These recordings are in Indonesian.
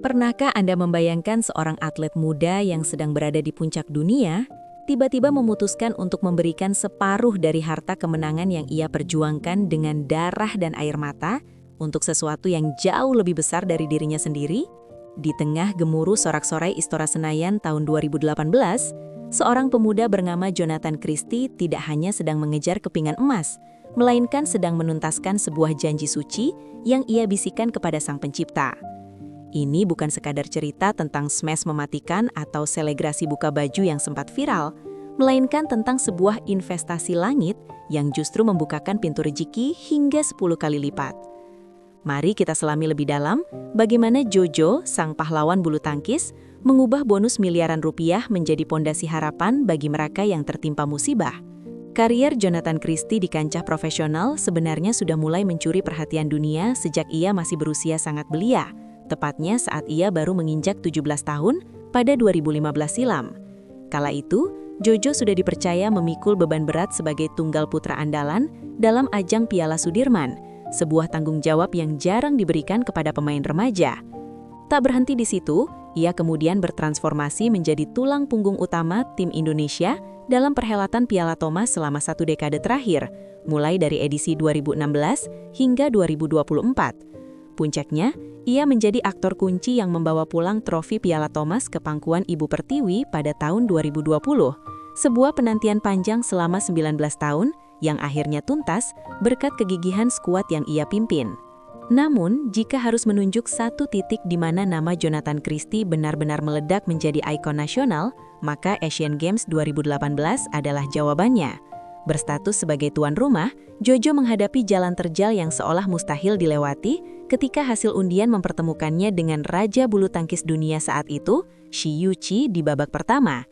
Pernahkah Anda membayangkan seorang atlet muda yang sedang berada di puncak dunia, tiba-tiba memutuskan untuk memberikan separuh dari harta kemenangan yang ia perjuangkan dengan darah dan air mata untuk sesuatu yang jauh lebih besar dari dirinya sendiri? Di tengah gemuruh sorak-sorai Istora Senayan tahun 2018, seorang pemuda bernama Jonathan Christie tidak hanya sedang mengejar kepingan emas, melainkan sedang menuntaskan sebuah janji suci yang ia bisikan kepada Sang Pencipta. Ini bukan sekadar cerita tentang smash mematikan atau selebrasi buka baju yang sempat viral, melainkan tentang sebuah investasi langit yang justru membukakan pintu rezeki hingga 10 kali lipat. Mari kita selami lebih dalam bagaimana Jojo, sang pahlawan bulu tangkis, mengubah bonus miliaran rupiah menjadi pondasi harapan bagi mereka yang tertimpa musibah. Karier Jonathan Christie di kancah profesional sebenarnya sudah mulai mencuri perhatian dunia sejak ia masih berusia sangat belia. Tepatnya saat ia baru menginjak 17 tahun pada 2015 silam. Kala itu, Jojo sudah dipercaya memikul beban berat sebagai tunggal putra andalan dalam ajang Piala Sudirman, sebuah tanggung jawab yang jarang diberikan kepada pemain remaja. Tak berhenti di situ, ia kemudian bertransformasi menjadi tulang punggung utama tim Indonesia dalam perhelatan Piala Thomas selama 1 dekade terakhir, mulai dari edisi 2016 hingga 2024. Puncaknya, ia menjadi aktor kunci yang membawa pulang trofi Piala Thomas ke pangkuan Ibu Pertiwi pada tahun 2020. Sebuah penantian panjang selama 19 tahun yang akhirnya tuntas berkat kegigihan skuad yang ia pimpin. Namun, jika harus menunjuk satu titik di mana nama Jonathan Christie benar-benar meledak menjadi ikon nasional, maka Asian Games 2018 adalah jawabannya. Berstatus sebagai tuan rumah, Jojo menghadapi jalan terjal yang seolah mustahil dilewati ketika hasil undian mempertemukannya dengan raja bulu tangkis dunia saat itu, Shi Yuqi di babak pertama.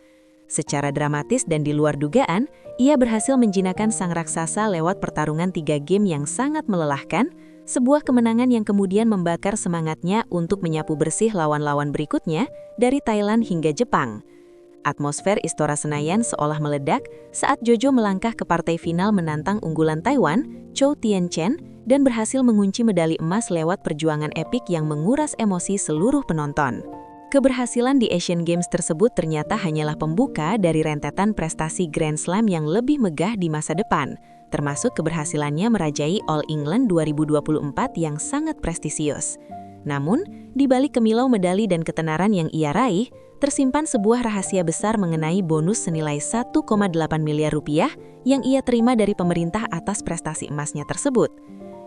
Secara dramatis dan di luar dugaan, ia berhasil menjinakkan sang raksasa lewat pertarungan 3 game yang sangat melelahkan, sebuah kemenangan yang kemudian membakar semangatnya untuk menyapu bersih lawan-lawan berikutnya dari Thailand hingga Jepang. Atmosfer Istora Senayan seolah meledak saat Jojo melangkah ke partai final menantang unggulan Taiwan, Chou Tien-chen, dan berhasil mengunci medali emas lewat perjuangan epik yang menguras emosi seluruh penonton. Keberhasilan di Asian Games tersebut ternyata hanyalah pembuka dari rentetan prestasi Grand Slam yang lebih megah di masa depan, termasuk keberhasilannya merajai All England 2024 yang sangat prestisius. Namun, di balik kemilau medali dan ketenaran yang ia raih, tersimpan sebuah rahasia besar mengenai bonus senilai 1,8 miliar rupiah yang ia terima dari pemerintah atas prestasi emasnya tersebut.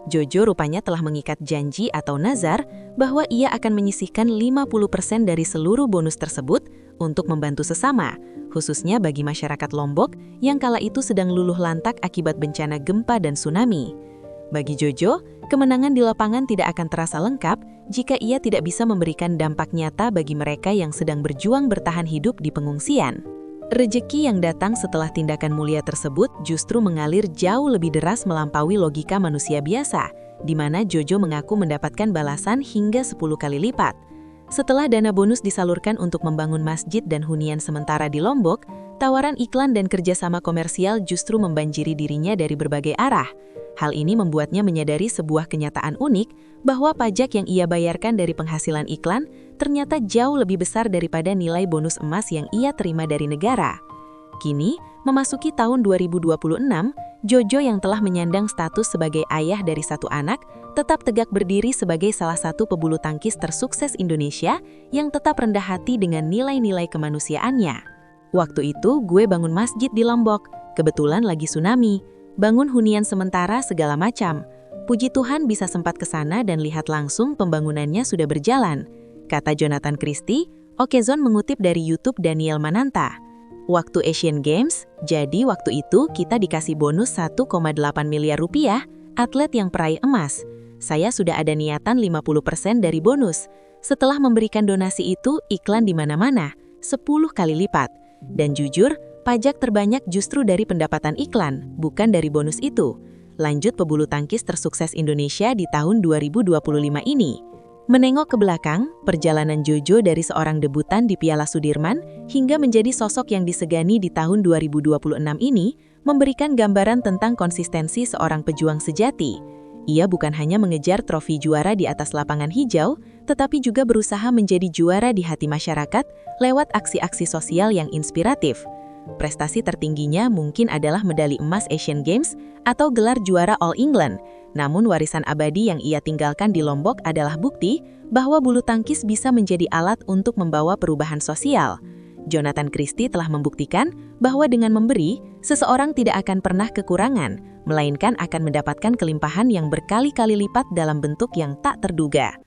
Jojo rupanya telah mengikat janji atau nazar bahwa ia akan menyisihkan 50% dari seluruh bonus tersebut untuk membantu sesama, khususnya bagi masyarakat Lombok yang kala itu sedang luluh lantak akibat bencana gempa dan tsunami. Bagi Jojo, kemenangan di lapangan tidak akan terasa lengkap jika ia tidak bisa memberikan dampak nyata bagi mereka yang sedang berjuang bertahan hidup di pengungsian. Rejeki yang datang setelah tindakan mulia tersebut justru mengalir jauh lebih deras melampaui logika manusia biasa, di mana Jojo mengaku mendapatkan balasan hingga 10 kali lipat. Setelah dana bonus disalurkan untuk membangun masjid dan hunian sementara di Lombok, tawaran iklan dan kerjasama komersial justru membanjiri dirinya dari berbagai arah. Hal ini membuatnya menyadari sebuah kenyataan unik bahwa pajak yang ia bayarkan dari penghasilan iklan ternyata jauh lebih besar daripada nilai bonus emas yang ia terima dari negara. Kini, memasuki tahun 2026, Jojo yang telah menyandang status sebagai ayah dari 1 anak, tetap tegak berdiri sebagai salah satu pebulu tangkis tersukses Indonesia yang tetap rendah hati dengan nilai-nilai kemanusiaannya. Waktu itu, gue bangun masjid di Lombok, kebetulan lagi tsunami. Bangun hunian sementara segala macam. Puji Tuhan bisa sempat ke sana dan lihat langsung pembangunannya sudah berjalan, kata Jonathan Christie. Okezon mengutip dari YouTube Daniel Mananta. Waktu Asian Games, jadi waktu itu kita dikasih bonus 1,8 miliar rupiah, atlet yang peraih emas. Saya sudah ada niatan 50% dari bonus. Setelah memberikan donasi itu, iklan di mana-mana, 10 kali lipat. Dan jujur, pajak terbanyak justru dari pendapatan iklan, bukan dari bonus itu. Lanjut pebulu tangkis tersukses Indonesia di tahun 2025 ini. Menengok ke belakang, perjalanan Jojo dari seorang debutan di Piala Sudirman hingga menjadi sosok yang disegani di tahun 2026 ini memberikan gambaran tentang konsistensi seorang pejuang sejati. Ia bukan hanya mengejar trofi juara di atas lapangan hijau, tetapi juga berusaha menjadi juara di hati masyarakat lewat aksi-aksi sosial yang inspiratif. Prestasi tertingginya mungkin adalah medali emas Asian Games atau gelar juara All England. Namun warisan abadi yang ia tinggalkan di Lombok adalah bukti bahwa bulu tangkis bisa menjadi alat untuk membawa perubahan sosial. Jonathan Christie telah membuktikan bahwa dengan memberi, seseorang tidak akan pernah kekurangan, melainkan akan mendapatkan kelimpahan yang berkali-kali lipat dalam bentuk yang tak terduga.